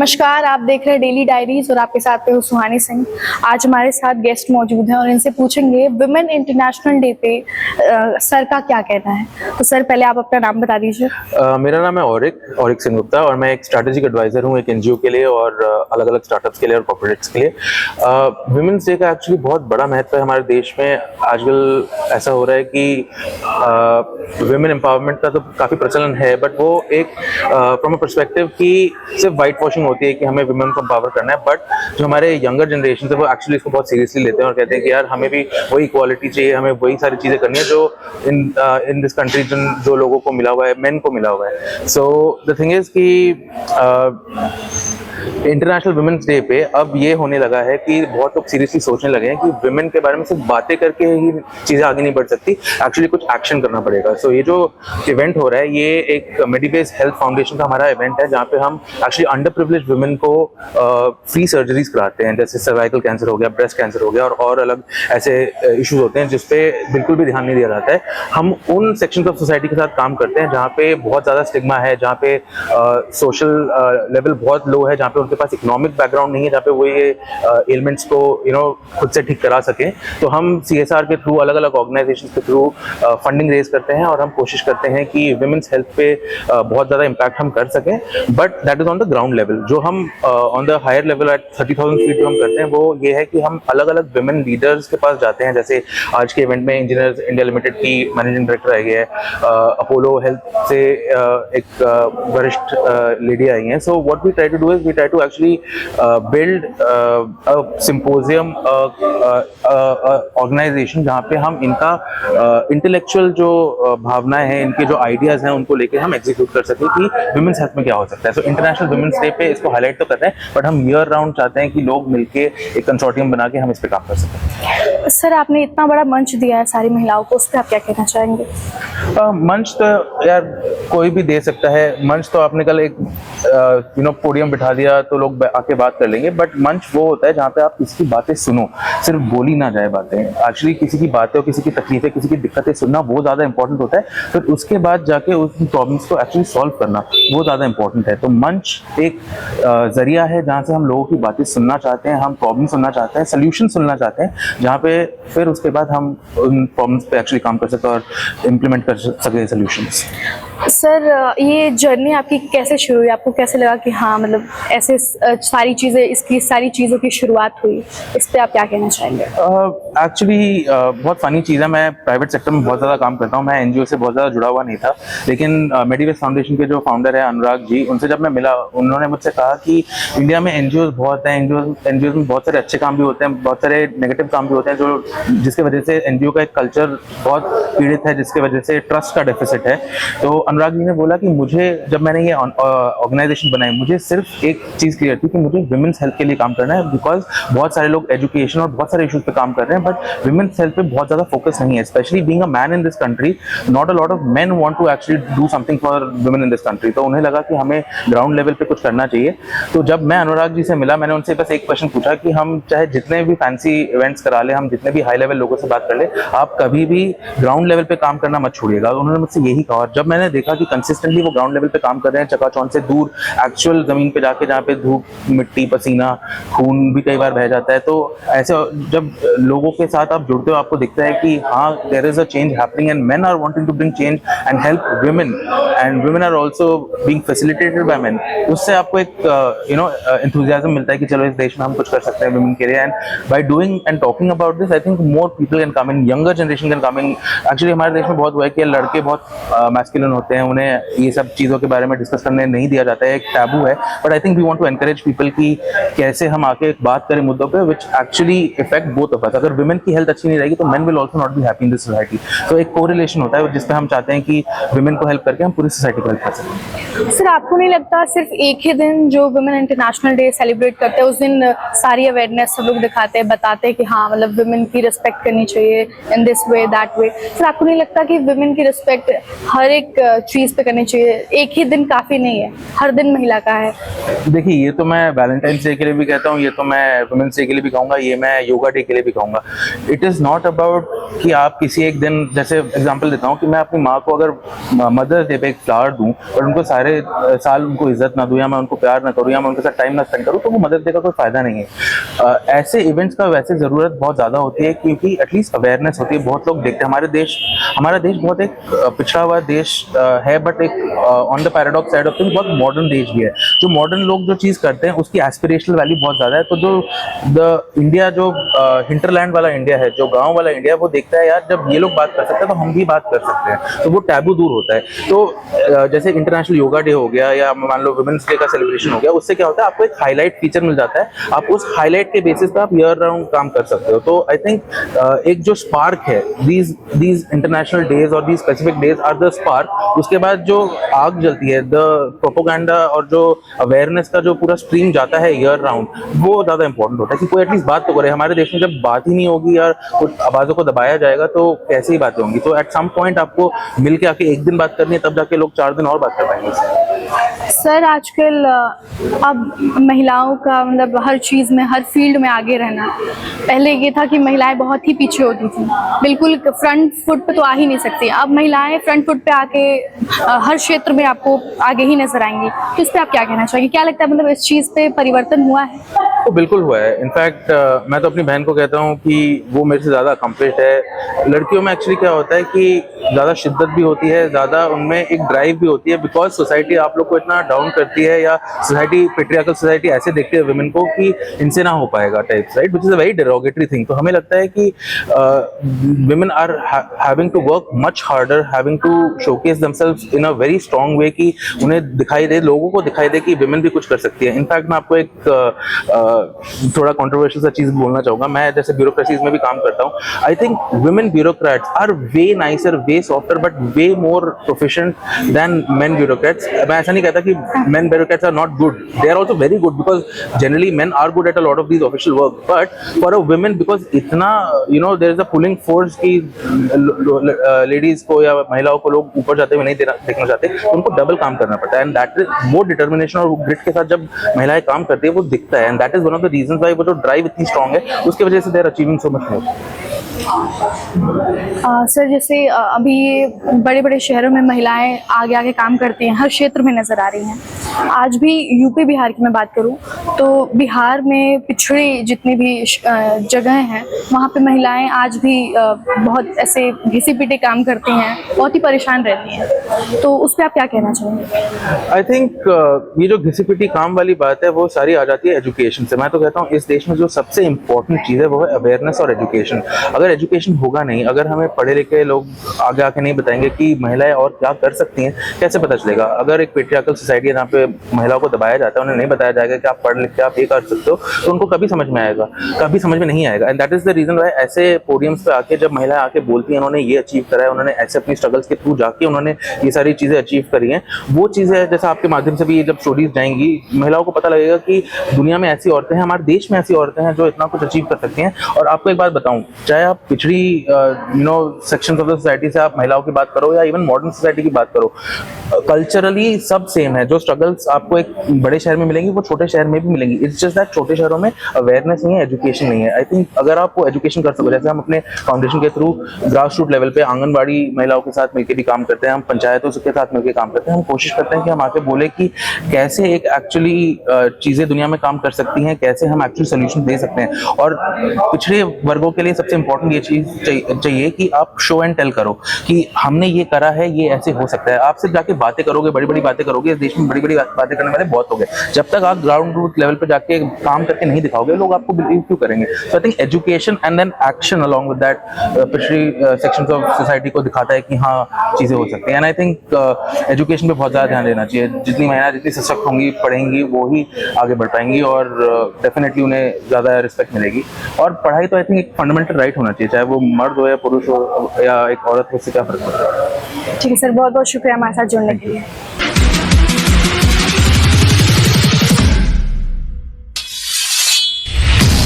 नमस्कार, आप देख रहे हैं डेली डायरीज और आपके साथ पे हूँ सुहानी सिंह। आज हमारे साथ गेस्ट मौजूद हैं और इनसे पूछेंगे विमेन इंटरनेशनल डे पे सर का क्या कहना है। तो सर पहले आप अपना नाम बता दीजिए। मेरा नाम है औरिक सिंह गुप्ता और मैं एक स्ट्रैटेजिक एडवाइजर हूँ एक एनजीओ के लिए और अलग अलग स्टार्टअप्स के लिए और कॉर्पोरेट्स के लिए। विमेंस डे का एक्चुअली बहुत बड़ा महत्व है हमारे देश में। आजकल ऐसा हो रहा है कि विमेन एम्पावरमेंट का तो काफ़ी प्रचलन है, बट वो एक फ्रॉम अ पर्सपेक्टिव की सिर्फ वाइट वॉशिंग होती है कि हमें विमेन को एम्पावर करना है। बट जो हमारे यंगर जनरेशन है वो एक्चुअली इसको बहुत सीरियसली लेते हैं और कहते हैं कि यार हमें भी वही इक्वालिटी चाहिए, हमें वही सारी चीज़ें करनी है जो इन दिस कंट्री जो लोगों को मिला हुआ है, मेन को मिला हुआ है। सो द थिंग इज कि इंटरनेशनल वुमेन्स डे पे अब ये होने लगा है कि बहुत लोग सीरियसली सोचने लगे हैं कि विमेन के बारे में सिर्फ बातें करके ही चीज़ें आगे नहीं बढ़ सकती, एक्चुअली कुछ एक्शन करना पड़ेगा। सो ये जो इवेंट हो रहा है ये एक मेडिबेस हेल्थ फाउंडेशन का हमारा इवेंट है, जहाँ पे हम एक्चुअली अंडर प्रिविलेज वुमेन को फ्री सर्जरीज कराते हैं, जैसे सर्वाइकल कैंसर हो गया, ब्रेस्ट कैंसर हो गया और अलग ऐसे इशूज होते हैं जिसपे बिल्कुल भी ध्यान नहीं दिया जाता है। हम उन सेक्शन ऑफ सोसाइटी के साथ काम करते हैं जहाँ पे बहुत ज़्यादा स्टिग्मा है, जहाँ पे सोशल लेवल बहुत लो है, जहाँ पे उनके पास इकोनॉमिक बैकग्राउंड नहीं है, जहाँ पे वो ये एलिमेंट्स को खुद से ठीक करा सकें। तो हम सीएसआर के थ्रू, अलग अलग ऑर्गेनाइजेशन के थ्रू फंडिंग रेज करते हैं और हम कोशिश करते हैं कि विमेंस हेल्थ पे बहुत ज़्यादा इम्पैक्ट हम कर सकें। But that is on the ground level. जो हम on the higher level at 30,000 feet जो हम करते हैं वो ये है कि हम अलग अलग विमेन लीडर्स के पास जाते हैं। जैसे आज के इवेंट में इंजीनियर्स इंडिया लिमिटेड की मैनेजिंग डायरेक्टर आई है, अपोलो हेल्थ से एक वरिष्ठ लेडी आई हैं। So what we try to do is we try to actually build a symposium, organisation जहाँ पे हम इनका इंटेलेक्चुअल जो भावनाएं हैं, इनके जो आइडियाज हैं, उनको लेके हम एग्जीक्यूट कर सकें कि विमेंस हेल्थ में क्या हो सकता है। सो इंटरनेशनल विमेंस डे पे इसको हाईलाइट तो करते हैं, बट हम ईयर राउंड चाहते हैं कि लोग मिलके एक कंसोर्टियम बना के हम इस पे काम कर सकें। सर आपने इतना बड़ा मंच दिया है सारी महिलाओं को, उस पर आप क्या कहना चाहेंगे? मंच तो यार कोई भी दे सकता है। मंच तो आपने कल एक पोडियम बिठा दिया तो लोग आके बात कर लेंगे, बट मंच वो होता है जहाँ पे आप किसी की बातें सुनो, सिर्फ बोली ना जाए बातें। एक्चुअली किसी की बातें और किसी की तकलीफें, किसी की दिक्कतें सुनना वो ज़्यादा इंपॉर्टेंट होता है। फिर उसके बाद जाके उस प्रॉब्लम्स को एक्चुअली सॉल्व करना वो ज़्यादा इंपॉर्टेंट है। तो मंच एक जरिया है जहाँ से हम लोगों की बातें सुनना चाहते हैं, हम प्रॉब्लम सुनना चाहते हैं, सोल्यूशन सुनना चाहते हैं, जहाँ पे फिर उसके बाद हम उन प्रॉब्लम्स पे एक्चुअली काम कर सकते और इम्प्लीमेंट कर सके सोल्यूशंस। सर ये जर्नी आपकी कैसे शुरू हुई? आपको कैसे लगा कि हाँ मतलब ऐसे सारी चीज़ें, इसकी सारी चीज़ों की शुरुआत हुई? इस पे आप क्या कहना चाहेंगे? एक्चुअली बहुत फनी चीज़ है, मैं प्राइवेट सेक्टर में बहुत ज़्यादा काम करता हूँ, मैं एनजीओ से बहुत ज़्यादा जुड़ा हुआ नहीं था। लेकिन मेडिवेस फाउंडेशन के जो फाउंडर है अनुराग जी, उनसे जब मैं मिला, उन्होंने मुझसे कहा कि इंडिया में एनजीओ बहुत हैं, एनजीओ में बहुत सारे अच्छे काम भी होते हैं, बहुत सारे नेगेटिव काम भी होते हैं, जो जिसकी वजह से एनजीओ का एक कल्चर बहुत पीड़ित है, जिसकी वजह से ट्रस्ट का डेफिसिट है। तो अनुराग जी ने बोला कि मुझे, जब मैंने ये ऑर्गेनाइजेशन बनाई, मुझे सिर्फ एक चीज़ क्लियर थी कि मुझे विमेंस हेल्थ के लिए काम करना है, बिकॉज बहुत सारे लोग एजुकेशन और बहुत सारे इशूज पे काम कर रहे हैं, बट विमेंस हेल्थ पे बहुत ज़्यादा फोकस नहीं है। Specially being a man in this country, not a lot of men want to actually do something for women in this country. तो उन्हें लगा कि हमें ग्राउंड लेवल पे कुछ करना चाहिए। तो जब मैं अनुराग जी से मिला, मैंने उनसे बस एक क्वेश्चन पूछा कि हम चाहे जितने भी फैंसी इवेंट्स करा ले, हम जितने भी हाई लेवल लोगों से बात कर ले, आप कभी भी ग्राउंड लेवल पे काम करना मत छोड़िएगा। उन्होंने मुझसे यही कहा। और जब मैंने देखा कि कंसिस्टेंटली वो ग्राउंड लेवल पे काम कर रहे हैं, चकाचौंध से दूर, एक्चुअल जमीन पे जाके, जहाँ पे धूप, मिट्टी, पसीना, खून भी कई बार बह जाता है, तो ऐसे जब लोगों के साथ आप जुड़ते हो, आपको दिखता है कि हाँ there is a change happening and men are wanting to bring change and help women, and women are also being facilitated by men. उससे आपको एक एंथुसियाज्म मिलता है कि चलो इस देश में हम कुछ कर सकते हैं वुमेन के लिए। And by doing and talking about this, I think more people can come in, younger generation can come in. Actually हमारे देश में बहुत हुआ है कि लड़के बहुत मैस्कुलिन होते हैं, उन्हें ये सब चीज़ों के बारे में डिस्कस करने नहीं दिया जाता है, एक टैबू है। But I think we want to encourage people कि कैसे हम आके बात करें मुद्दों पे which actually effect both of us. अगर विमेन की हेल्थ अच्छी नहीं रहेगी तो men will also not be happy in this society. तो एक कोरिलेशन होता है जिसपे हम चाहते हैं कि विमेन को हेल्प करके हम पूरी सोसाइटी को हेल्प कर सकें। सर आपको नहीं लगता सिर्फ एक ही दिन जो वुमेन इंटरनेशनल डे सेलिब्रेट करते हैं, उस दिन सारी अवेयरनेस सब लोग दिखाते हैं, बताते हैं कि हाँ मतलब वुमेन की रिस्पेक्ट करनी चाहिए in this way that way, sir आपको नहीं लगता कि वुमेन की रिस्पेक्ट हर एक चीज़ पे करनी चाहिए। एक ही दिन काफ़ी नहीं है, हर दिन महिला का है। देखिए, ये तो मैं वैलेंटाइन डे के लिए भी कहता हूँ, ये तो मैं वुमेन्स डे के लिए भी कहूँगा, ये मैं योगा डे के लिए भी कहूँगा। इट इज़ नॉट अबाउट कि आप किसी एक दिन, जैसे एग्जांपल देता हूँ कि मैं अपनी माँ को अगर मदर्स डे पे एक फ्लावर दूँ और उनको सारे साल उनको इज्जत ना दूँ, या मैं उनको प्यार ना करूँ, या मैं उनके साथ टाइम ना स्पेंड करूँ, तो वो मदर्स डे का कोई फ़ायदा नहीं है। ऐसे इवेंट्स का वैसे ज़रूरत बहुत ज़्यादा होती है, क्योंकि एटलीस्ट अवेयरनेस होती है। बहुत लोग देखते हैं हमारा देश बहुत एक पिछड़ा हुआ देश है, बट एक on the paradox side of things बहुत मॉडर्न देश भी है। जो मॉडर्न लोग जो चीज़ करते हैं उसकी एस्पिरेशनल वैल्यू बहुत ज़्यादा है। तो जो द इंडिया, जो हिंटरलैंड वाला इंडिया है, जो गांव वाला इंडिया है, वो देखता है यार जब ये लोग बात कर सकते हैं तो हम भी बात कर सकते हैं, तो वो टैबू दूर होता है। तो जैसे इंटरनेशनल योगा डे हो गया, या मान लो वुमेन्स डे का सेलिब्रेशन हो गया, उससे क्या होता है, आपको एक हाईलाइट फीचर मिल जाता है। आप उस हाईलाइट के बेसिस पे आप ईयर राउंड काम कर सकते हो। तो आई थिंक एक जो स्पार्क है, दीज इंटरनेशनल डेज और these specific days are the spark. उसके बाद जो आग जलती है, द प्रोपोगंडा और जो अवेयरनेस का जो पूरा स्ट्रीम जाता है ईयर राउंड, वो ज़्यादा इंपॉर्टेंट होता है कि कोई एटलीस्ट बात तो करे। हमारे देश में जब बात ही नहीं होगी या कुछ आवाज़ों को दबाया जाएगा तो कैसे ही बातें होंगी। तो एट सम पॉइंट आपको मिल के आके एक दिन बात करनी है, तब जाके लोग 4 दिन और बात कर पाएंगे। सर आजकल अब महिलाओं का मतलब हर चीज़ में, हर फील्ड में आगे रहना। पहले ये था कि महिलाएं बहुत ही पीछे होती थी, बिल्कुल फ्रंट फुट पे तो आ ही नहीं सकती। अब महिलाएं फ्रंट फुट पे आके हर क्षेत्र में आपको आगे ही नजर आएंगी। तो इस पर आप क्या कहना चाहिए? क्या लगता है, मतलब इस चीज़ पे परिवर्तन हुआ है? तो बिल्कुल हुआ है। इनफैक्ट मैं तो अपनी बहन को कहता हूँ कि वो मेरे से ज़्यादा अकम्प्लिश्ड है। लड़कियों में एक्चुअली क्या होता है कि ज़्यादा शिद्दत भी होती है, ज़्यादा उनमें एक ड्राइव भी होती है, बिकॉज सोसाइटी आप लोग को इतना डाउन करती है, या सोसाइटी, पेट्रियार्कल सोसाइटी ऐसे देखती है वुमेन को कि इनसे ना हो पाएगा types, right, which is a very derogatory thing. तो हमें लगता है कि women are having to work much harder, having to showcase themselves in a very strong way, कि उन्हें दिखाई दे, लोगों को दिखाई दे कि वुमेन भी कुछ कर सकती है। इनफैक्ट मैं आपको एक थोड़ा कंट्रोवर्शियल सा चीज बोलना चाहूंगा। मैं जैसे ब्यूरोक्रेसीज में भी काम करता हूँ। I think women bureaucrats are way nicer, way softer, but way more proficient than men bureaucrats. मैं ऐसा नहीं कहता कि men bureaucrats are not good, they are also very good, because generally men are good at a lot of these official work, but for a women, because इतना there is a pulling force की ladies को या महिलाओं को लोग ऊपर जाते हुए नहीं देखना चाहते, तो उनको डबल काम करना पड़ता है। एंड दैट इज वो डिटर्मिनेशन और ग्रिट के साथ जब महिलाएं काम करती है वो दिखता है। And that is one of the reasons why वो जो ड्राइव इतनी स्ट्रांग है, उसकी वजह से they are achieving so much more. Sir जैसे अभी बड़े बड़े शहरों में महिलाएं आगे आगे काम करती हैं, हर क्षेत्र में नज़र आ रही हैं। आज भी यूपी बिहार की मैं बात करूं तो बिहार में पिछड़ी जितनी भी जगह हैं वहाँ पे महिलाएं आज भी बहुत ऐसे घिसी पिटी काम करती हैं, बहुत ही परेशान रहती हैं। तो उस पर आप क्या कहना चाहेंगे? आई थिंक ये जो घिसी पिटी काम वाली बात है वो सारी आ जाती है एजुकेशन से। मैं तो कहता हूँ इस देश में जो सबसे इंपॉर्टेंट चीज़ है वो है अवेयरनेस और एजुकेशन। अगर एजुकेशन होगा नहीं, अगर हमें पढ़े लिखे लोग आगे आके नहीं बताएंगे कि महिलाएं और क्या कर सकती हैं, कैसे पता चलेगा? अगर एक पेट्रियार्कल सोसाइटी है जहाँ पे महिलाओं को दबाया जाता है, उन्हें नहीं बताया जाएगा कि आप पढ़ लिख के आप ये कर सकते हो, तो उनको कभी समझ में आएगा? कभी समझ में नहीं आएगा। And that is the reason why ऐसे पोडियम्स पे आके जब महिलाएं आके बोलती हैं उन्होंने ये अचीव करा है, उन्होंने ऐसे अपनी स्ट्रगल्स के थ्रू जाके उन्होंने ये सारी चीज़ें अचीव करी हैं, वो चीज़ें जैसा आपके माध्यम से भी जब स्टोरीज जाएंगी, महिलाओं को पता लगेगा कि दुनिया में ऐसी औरतें हैं, हमारे देश में ऐसी औरतें हैं जो इतना कुछ अचीव कर सकती हैं। और आपको एक बात बताऊं, चाहे आप पिछड़ी सेक्शंस ऑफ द सोसाइटी से आप महिलाओं की बात करो या इवन मॉडर्न सोसाइटी की बात करो, कल्चरली सब सेम है। जो स्ट्रगल्स आपको एक बड़े शहर में मिलेंगी वो छोटे शहर में भी मिलेंगी। इट्स जस्ट दैट छोटे शहरों में अवेयरनेस नहीं है, एजुकेशन नहीं है। आई थिंक अगर आप वो एजुकेशन कर सको, जैसे हम अपने फाउंडेशन के थ्रू ग्रास रूट लेवल पे आंगनबाड़ी महिलाओं के साथ मिलकर भी काम करते हैं, हम पंचायतों के साथ मिलकर काम करते हैं, हम कोशिश करते हैं कि हम आके बोले कि कैसे एक एक्चुअली चीज़ें दुनिया में काम कर सकती हैं, कैसे हम एक्चुअली सोल्यूशन दे सकते हैं। और पिछड़े वर्गों के लिए सबसे इंपॉर्टेंट ये चीज़ चाहिए कि आप शो एंड टेल करो कि हमने ये करा है, ये ऐसे हो सकता है। आप सिर्फ जाके बातें करोगे, बड़ी बड़ी बातें करोगे, इस देश में बड़ी बड़ी बातें करने वाले बहुत हो गए, जब तक आप ग्राउंड रूट लेवल पे जाके काम करके नहीं दिखाओगे लोग आपको बिलीव क्यों करेंगे? So I think education and then action along with that पिछड़ी सेक्शंस ऑफ सोसाइटी को दिखाता है कि हाँ चीज़ें हो सकती हैं। एंड आई थिंक एजुकेशन पे बहुत ज़्यादा ध्यान देना चाहिए। जितनी महिलाएं जितनी सशक्त होंगी, पढ़ेंगी, वो ही आगे बढ़ पाएंगी और डेफिनेटली उन्हें ज़्यादा रिस्पेक्ट मिलेगी। और पढ़ाई तो आई थिंक एक फंडामेंटल राइट होना चाहिए, चाहे वो मर्द हो या पुरुष हो या एक औरत हो, उससे क्या फर्क पड़ता है। ठीक है सर, बहुत बहुत शुक्रिया हमारे साथ जुड़ने के लिए।